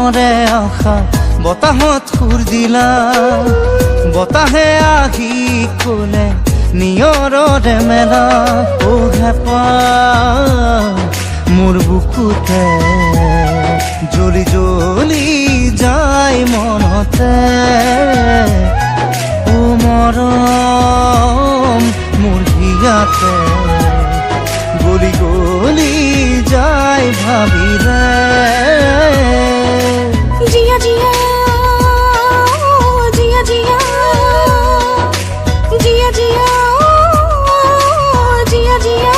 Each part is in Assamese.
মনৰে আশা বতাহত সুৰ দিলা বতাহে আহি ক'লে নিয়ৰৰে মেলা হেঁপা মোৰ বুকুতে জ্বলি জ্বলি যায় মনতে ও মৰম মোৰ হিয়াতে গলি গলি যায় ভাবিলে জিয়া জিয়া জিয়া জিয়া জিয়া জিয়া জিয়া জিয়া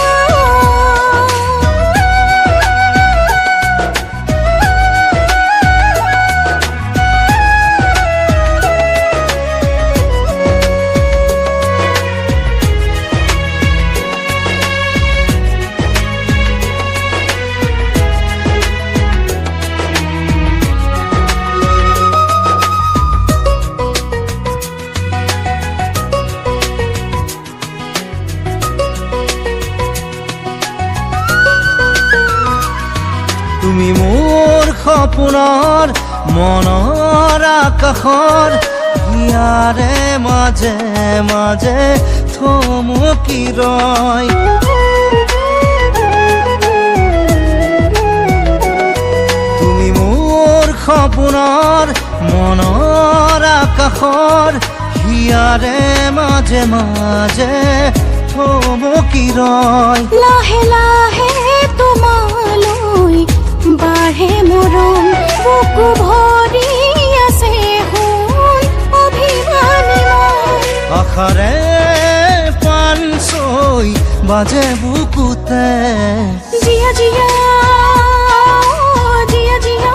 তুমি মোৰ সপোনৰ মনৰ আকাশৰ হিয়াৰে মাজে মাজে থমকি ৰয় তুমি মোৰ সপোনৰ মনৰ আকাশৰ হিয়াৰে মাজে মাজে থমকি ৰয় লাহে লাহে তোমালৈ বাঢ়ে মৰম বুকু ভৰি আছে সোণ অভিমানী মন আশাৰে পান চৈ বাজে বুকুতে জিয়া জিয়া জিয়া জিয়া